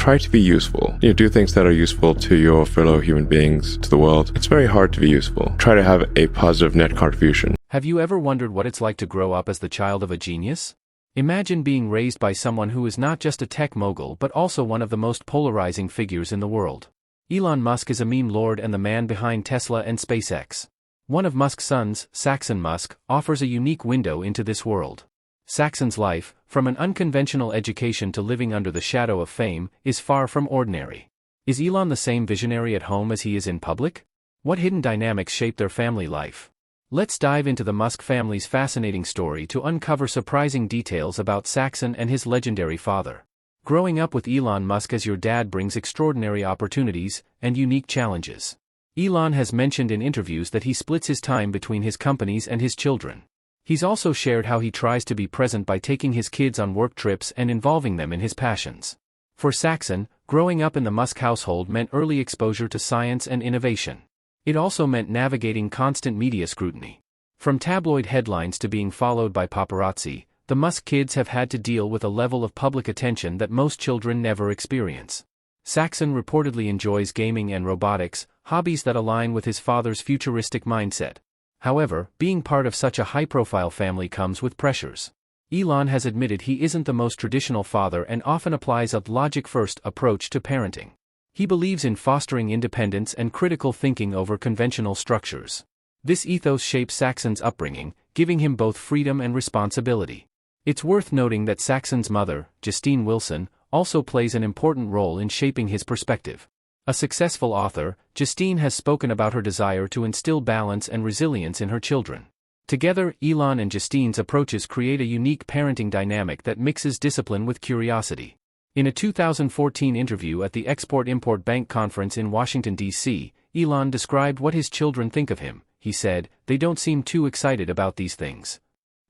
Try to be useful. Do things that are useful to your fellow human beings, to the world. It's very hard to be useful. Try to have a positive net contribution. Have you ever wondered what it's like to grow up as the child of a genius? Imagine being raised by someone who is not just a tech mogul but also one of the most polarizing figures in the world. Elon Musk is a meme lord and the man behind Tesla and SpaceX. One of Musk's sons, Saxon Musk, offers a unique window into this world. Saxon's life, from an unconventional education to living under the shadow of fame, is far from ordinary. Is Elon the same visionary at home as he is in public? What hidden dynamics shape their family life? Let's dive into the Musk family's fascinating story to uncover surprising details about Saxon and his legendary father. Growing up with Elon Musk as your dad brings extraordinary opportunities and unique challenges. Elon has mentioned in interviews that he splits his time between his companies and his children. He's also shared how he tries to be present by taking his kids on work trips and involving them in his passions. For Saxon, growing up in the Musk household meant early exposure to science and innovation. It also meant navigating constant media scrutiny. From tabloid headlines to being followed by paparazzi, the Musk kids have had to deal with a level of public attention that most children never experience. Saxon reportedly enjoys gaming and robotics, hobbies that align with his father's futuristic mindset. However, being part of such a high-profile family comes with pressures. Elon has admitted he isn't the most traditional father and often applies a logic-first approach to parenting. He believes in fostering independence and critical thinking over conventional structures. This ethos shapes Saxon's upbringing, giving him both freedom and responsibility. It's worth noting that Saxon's mother, Justine Wilson, also plays an important role in shaping his perspective. A successful author, Justine has spoken about her desire to instill balance and resilience in her children. Together, Elon and Justine's approaches create a unique parenting dynamic that mixes discipline with curiosity. In a 2014 interview at the Export-Import Bank Conference in Washington, D.C., Elon described what his children think of him. He said, "They don't seem too excited about these things."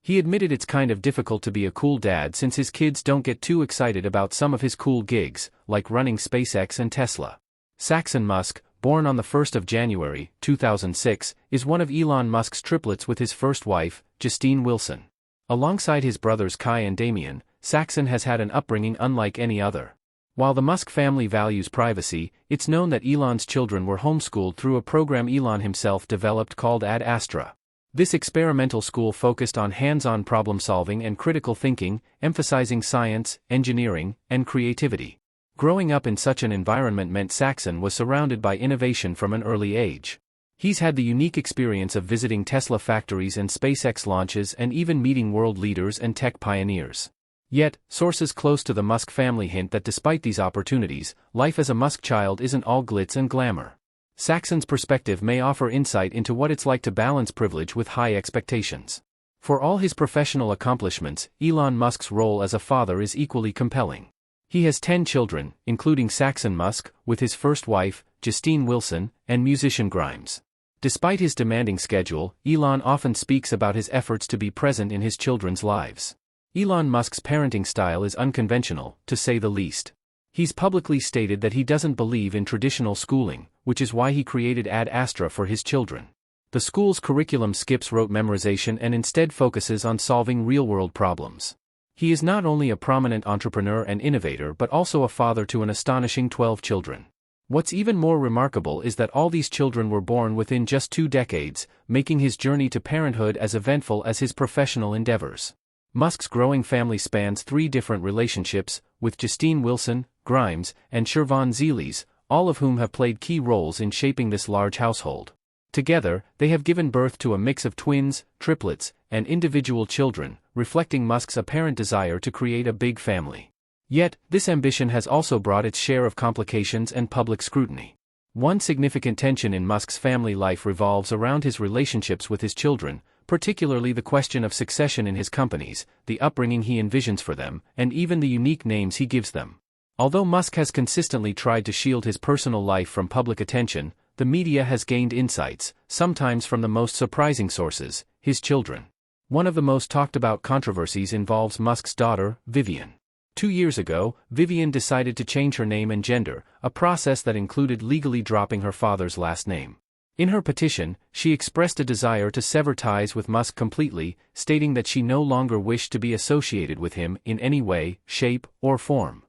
He admitted it's kind of difficult to be a cool dad since his kids don't get too excited about some of his cool gigs, like running SpaceX and Tesla. Saxon Musk, born on the 1st of January, 2006, is one of Elon Musk's triplets with his first wife, Justine Wilson. Alongside his brothers Kai and Damien, Saxon has had an upbringing unlike any other. While the Musk family values privacy, it's known that Elon's children were homeschooled through a program Elon himself developed called Ad Astra. This experimental school focused on hands-on problem-solving and critical thinking, emphasizing science, engineering, and creativity. Growing up in such an environment meant Saxon was surrounded by innovation from an early age. He's had the unique experience of visiting Tesla factories and SpaceX launches and even meeting world leaders and tech pioneers. Yet, sources close to the Musk family hint that despite these opportunities, life as a Musk child isn't all glitz and glamour. Saxon's perspective may offer insight into what it's like to balance privilege with high expectations. For all his professional accomplishments, Elon Musk's role as a father is equally compelling. He has 10 children, including Saxon Musk, with his first wife, Justine Wilson, and musician Grimes. Despite his demanding schedule, Elon often speaks about his efforts to be present in his children's lives. Elon Musk's parenting style is unconventional, to say the least. He's publicly stated that he doesn't believe in traditional schooling, which is why he created Ad Astra for his children. The school's curriculum skips rote memorization and instead focuses on solving real-world problems. He is not only a prominent entrepreneur and innovator but also a father to an astonishing 12 children. What's even more remarkable is that all these children were born within just 2 decades, making his journey to parenthood as eventful as his professional endeavors. Musk's growing family spans 3 different relationships, with Justine Wilson, Grimes, and Shervan Zeelis, all of whom have played key roles in shaping this large household. Together, they have given birth to a mix of twins, triplets, and individual children, reflecting Musk's apparent desire to create a big family. Yet, this ambition has also brought its share of complications and public scrutiny. One significant tension in Musk's family life revolves around his relationships with his children, particularly the question of succession in his companies, the upbringing he envisions for them, and even the unique names he gives them. Although Musk has consistently tried to shield his personal life from public attention, the media has gained insights, sometimes from the most surprising sources, his children. One of the most talked about controversies involves Musk's daughter, Vivian. 2 years ago, Vivian decided to change her name and gender, a process that included legally dropping her father's last name. In her petition, she expressed a desire to sever ties with Musk completely, stating that she no longer wished to be associated with him in any way, shape, or form.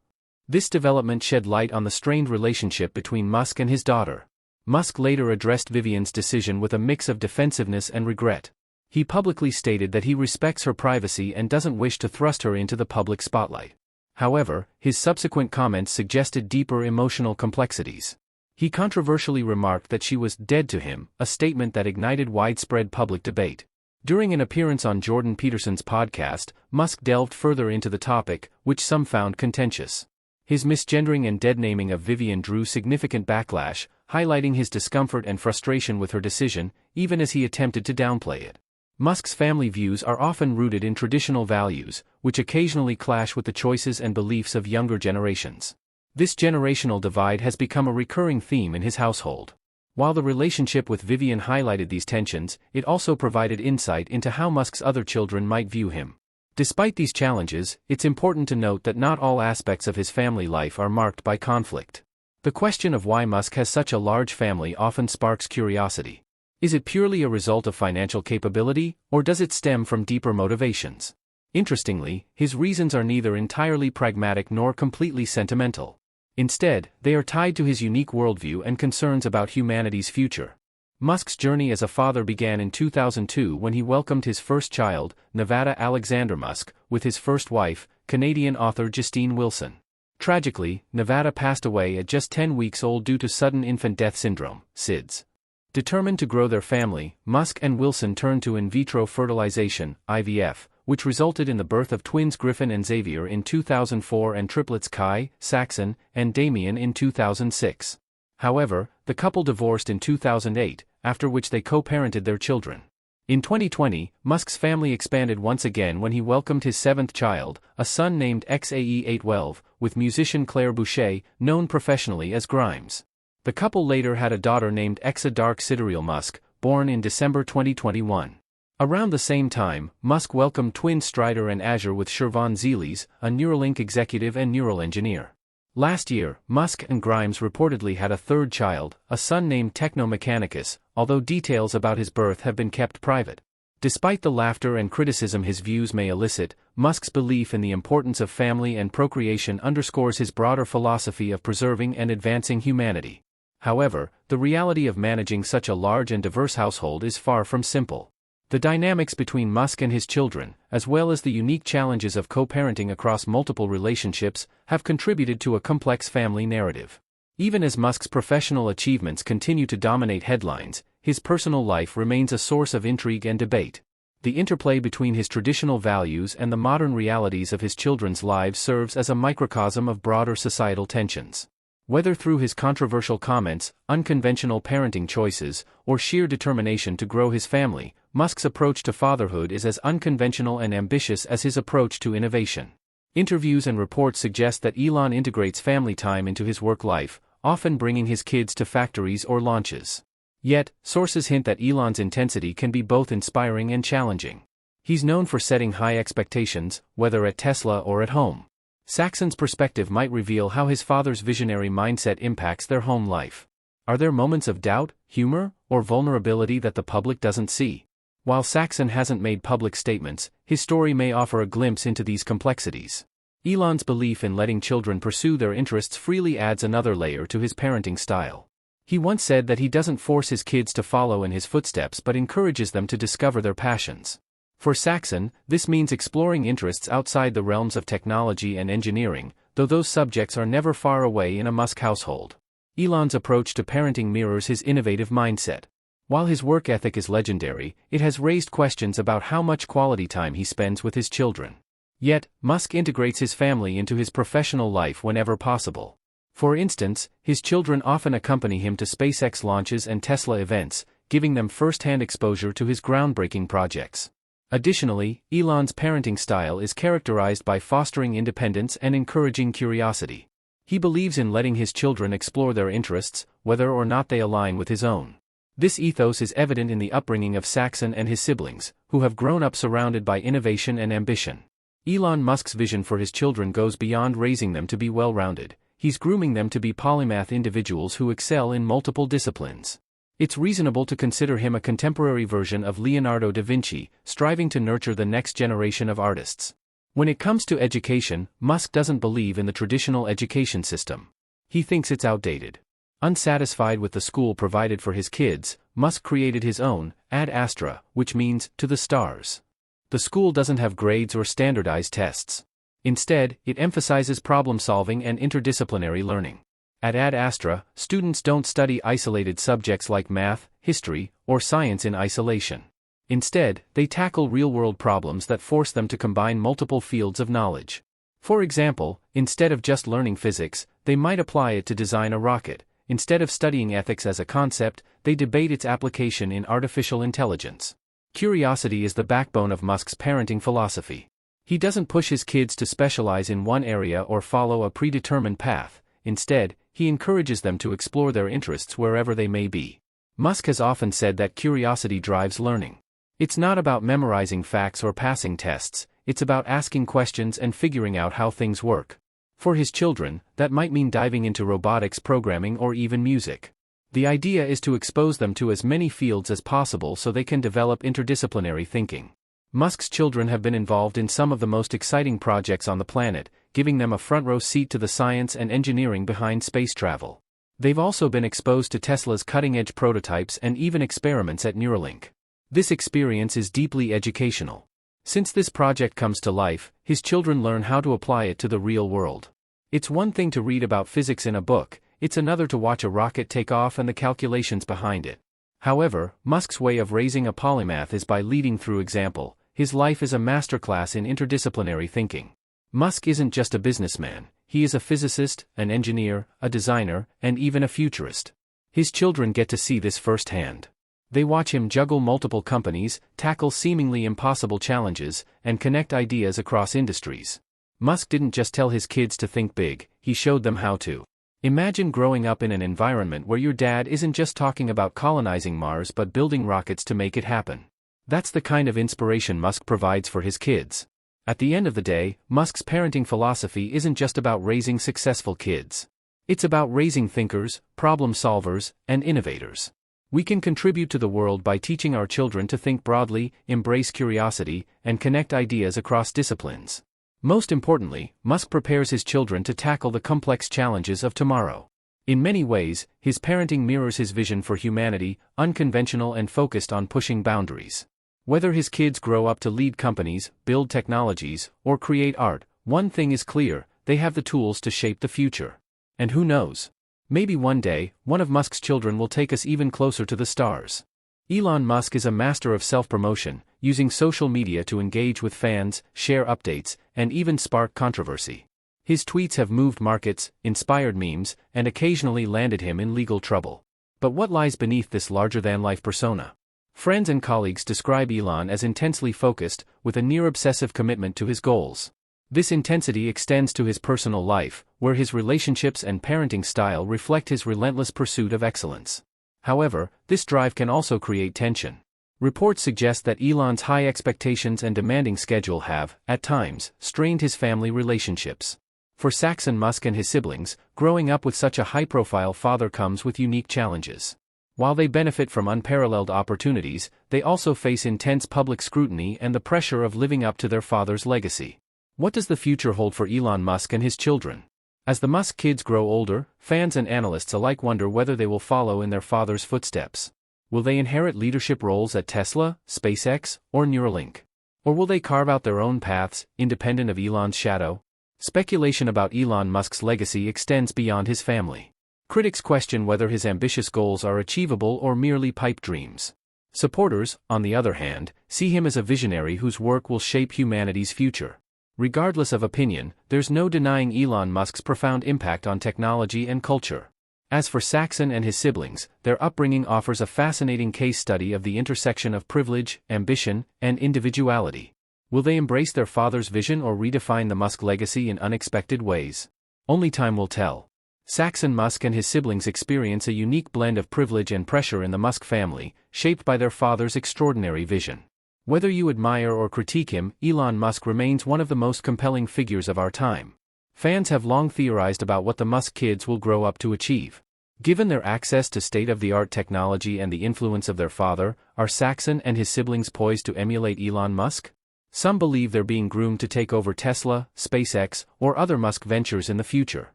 This development shed light on the strained relationship between Musk and his daughter. Musk later addressed Vivian's decision with a mix of defensiveness and regret. He publicly stated that he respects her privacy and doesn't wish to thrust her into the public spotlight. However, his subsequent comments suggested deeper emotional complexities. He controversially remarked that she was dead to him, a statement that ignited widespread public debate. During an appearance on Jordan Peterson's podcast, Musk delved further into the topic, which some found contentious. His misgendering and deadnaming of Vivian drew significant backlash, highlighting his discomfort and frustration with her decision, even as he attempted to downplay it. Musk's family views are often rooted in traditional values, which occasionally clash with the choices and beliefs of younger generations. This generational divide has become a recurring theme in his household. While the relationship with Vivian highlighted these tensions, it also provided insight into how Musk's other children might view him. Despite these challenges, it's important to note that not all aspects of his family life are marked by conflict. The question of why Musk has such a large family often sparks curiosity. Is it purely a result of financial capability, or does it stem from deeper motivations? Interestingly, his reasons are neither entirely pragmatic nor completely sentimental. Instead, they are tied to his unique worldview and concerns about humanity's future. Musk's journey as a father began in 2002 when he welcomed his first child, Nevada Alexander Musk, with his first wife, Canadian author Justine Wilson. Tragically, Nevada passed away at just 10 weeks old due to sudden infant death syndrome, SIDS. Determined to grow their family, Musk and Wilson turned to in vitro fertilization, IVF, which resulted in the birth of twins Griffin and Xavier in 2004 and triplets Kai, Saxon, and Damien in 2006. However, the couple divorced in 2008, after which they co-parented their children. In 2020, Musk's family expanded once again when he welcomed his seventh child, a son named XAE812, with musician Claire Boucher, known professionally as Grimes. The couple later had a daughter named Exa Dark Sidereal Musk, born in December 2021. Around the same time, Musk welcomed twins Strider and Azure with Shervon Zeelis, a Neuralink executive and neural engineer. Last year, Musk and Grimes reportedly had a third child, a son named Techno Mechanicus, although details about his birth have been kept private. Despite the laughter and criticism his views may elicit, Musk's belief in the importance of family and procreation underscores his broader philosophy of preserving and advancing humanity. However, the reality of managing such a large and diverse household is far from simple. The dynamics between Musk and his children, as well as the unique challenges of co-parenting across multiple relationships, have contributed to a complex family narrative. Even as Musk's professional achievements continue to dominate headlines, his personal life remains a source of intrigue and debate. The interplay between his traditional values and the modern realities of his children's lives serves as a microcosm of broader societal tensions. Whether through his controversial comments, unconventional parenting choices, or sheer determination to grow his family, Musk's approach to fatherhood is as unconventional and ambitious as his approach to innovation. Interviews and reports suggest that Elon integrates family time into his work life, often bringing his kids to factories or launches. Yet, sources hint that Elon's intensity can be both inspiring and challenging. He's known for setting high expectations, whether at Tesla or at home. Saxon's perspective might reveal how his father's visionary mindset impacts their home life. Are there moments of doubt, humor, or vulnerability that the public doesn't see? While Saxon hasn't made public statements, his story may offer a glimpse into these complexities. Elon's belief in letting children pursue their interests freely adds another layer to his parenting style. He once said that he doesn't force his kids to follow in his footsteps but encourages them to discover their passions. For Saxon, this means exploring interests outside the realms of technology and engineering, though those subjects are never far away in a Musk household. Elon's approach to parenting mirrors his innovative mindset. While his work ethic is legendary, it has raised questions about how much quality time he spends with his children. Yet, Musk integrates his family into his professional life whenever possible. For instance, his children often accompany him to SpaceX launches and Tesla events, giving them first-hand exposure to his groundbreaking projects. Additionally, Elon's parenting style is characterized by fostering independence and encouraging curiosity. He believes in letting his children explore their interests, whether or not they align with his own. This ethos is evident in the upbringing of Saxon and his siblings, who have grown up surrounded by innovation and ambition. Elon Musk's vision for his children goes beyond raising them to be well-rounded. He's grooming them to be polymath individuals who excel in multiple disciplines. It's reasonable to consider him a contemporary version of Leonardo da Vinci, striving to nurture the next generation of artists. When it comes to education, Musk doesn't believe in the traditional education system. He thinks it's outdated. Unsatisfied with the school provided for his kids, Musk created his own, Ad Astra, which means, to the stars. The school doesn't have grades or standardized tests. Instead, it emphasizes problem-solving and interdisciplinary learning. At Ad Astra, students don't study isolated subjects like math, history, or science in isolation. Instead, they tackle real-world problems that force them to combine multiple fields of knowledge. For example, instead of just learning physics, they might apply it to design a rocket. Instead of studying ethics as a concept, they debate its application in artificial intelligence. Curiosity is the backbone of Musk's parenting philosophy. He doesn't push his kids to specialize in one area or follow a predetermined path. Instead, he encourages them to explore their interests wherever they may be. Musk has often said that curiosity drives learning. It's not about memorizing facts or passing tests, it's about asking questions and figuring out how things work. For his children, that might mean diving into robotics, programming, or even music. The idea is to expose them to as many fields as possible so they can develop interdisciplinary thinking. Musk's children have been involved in some of the most exciting projects on the planet, giving them a front-row seat to the science and engineering behind space travel. They've also been exposed to Tesla's cutting-edge prototypes and even experiments at Neuralink. This experience is deeply educational. Since this project comes to life, his children learn how to apply it to the real world. It's one thing to read about physics in a book, it's another to watch a rocket take off and the calculations behind it. However, Musk's way of raising a polymath is by leading through example. His life is a masterclass in interdisciplinary thinking. Musk isn't just a businessman, he is a physicist, an engineer, a designer, and even a futurist. His children get to see this firsthand. They watch him juggle multiple companies, tackle seemingly impossible challenges, and connect ideas across industries. Musk didn't just tell his kids to think big, he showed them how to. Imagine growing up in an environment where your dad isn't just talking about colonizing Mars but building rockets to make it happen. That's the kind of inspiration Musk provides for his kids. At the end of the day, Musk's parenting philosophy isn't just about raising successful kids. It's about raising thinkers, problem solvers, and innovators. We can contribute to the world by teaching our children to think broadly, embrace curiosity, and connect ideas across disciplines. Most importantly, Musk prepares his children to tackle the complex challenges of tomorrow. In many ways, his parenting mirrors his vision for humanity, unconventional and focused on pushing boundaries. Whether his kids grow up to lead companies, build technologies, or create art, one thing is clear, they have the tools to shape the future. And who knows? Maybe one day, one of Musk's children will take us even closer to the stars. Elon Musk is a master of self-promotion, using social media to engage with fans, share updates, and even spark controversy. His tweets have moved markets, inspired memes, and occasionally landed him in legal trouble. But what lies beneath this larger-than-life persona? Friends and colleagues describe Elon as intensely focused, with a near-obsessive commitment to his goals. This intensity extends to his personal life, where his relationships and parenting style reflect his relentless pursuit of excellence. However, this drive can also create tension. Reports suggest that Elon's high expectations and demanding schedule have, at times, strained his family relationships. For Saxon Musk and his siblings, growing up with such a high-profile father comes with unique challenges. While they benefit from unparalleled opportunities, they also face intense public scrutiny and the pressure of living up to their father's legacy. What does the future hold for Elon Musk and his children? As the Musk kids grow older, fans and analysts alike wonder whether they will follow in their father's footsteps. Will they inherit leadership roles at Tesla, SpaceX, or Neuralink? Or will they carve out their own paths, independent of Elon's shadow? Speculation about Elon Musk's legacy extends beyond his family. Critics question whether his ambitious goals are achievable or merely pipe dreams. Supporters, on the other hand, see him as a visionary whose work will shape humanity's future. Regardless of opinion, there's no denying Elon Musk's profound impact on technology and culture. As for Saxon and his siblings, their upbringing offers a fascinating case study of the intersection of privilege, ambition, and individuality. Will they embrace their father's vision or redefine the Musk legacy in unexpected ways? Only time will tell. Saxon Musk and his siblings experience a unique blend of privilege and pressure in the Musk family, shaped by their father's extraordinary vision. Whether you admire or critique him, Elon Musk remains one of the most compelling figures of our time. Fans have long theorized about what the Musk kids will grow up to achieve. Given their access to state-of-the-art technology and the influence of their father, are Saxon and his siblings poised to emulate Elon Musk? Some believe they're being groomed to take over Tesla, SpaceX, or other Musk ventures in the future.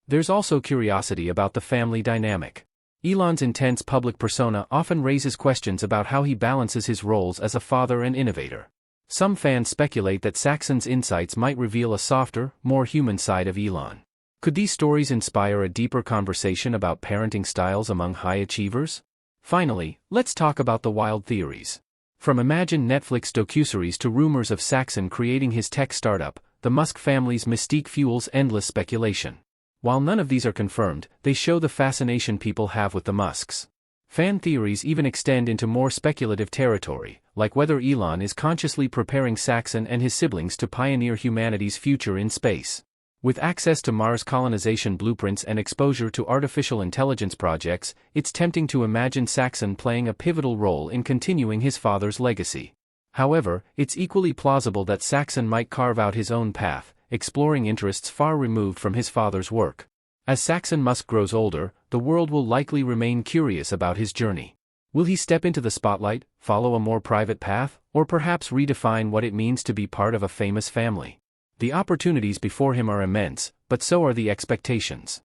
There's also curiosity about the family dynamic. Elon's intense public persona often raises questions about how he balances his roles as a father and innovator. Some fans speculate that Saxon's insights might reveal a softer, more human side of Elon. Could these stories inspire a deeper conversation about parenting styles among high achievers? Finally, let's talk about the wild theories. From imagined Netflix docuseries to rumors of Saxon creating his tech startup, the Musk family's mystique fuels endless speculation. While none of these are confirmed, they show the fascination people have with the Musks. Fan theories even extend into more speculative territory, like whether Elon is consciously preparing Saxon and his siblings to pioneer humanity's future in space. With access to Mars colonization blueprints and exposure to artificial intelligence projects, it's tempting to imagine Saxon playing a pivotal role in continuing his father's legacy. However, it's equally plausible that Saxon might carve out his own path, exploring interests far removed from his father's work. As Saxon Musk grows older, the world will likely remain curious about his journey. Will he step into the spotlight, follow a more private path, or perhaps redefine what it means to be part of a famous family? The opportunities before him are immense, but so are the expectations.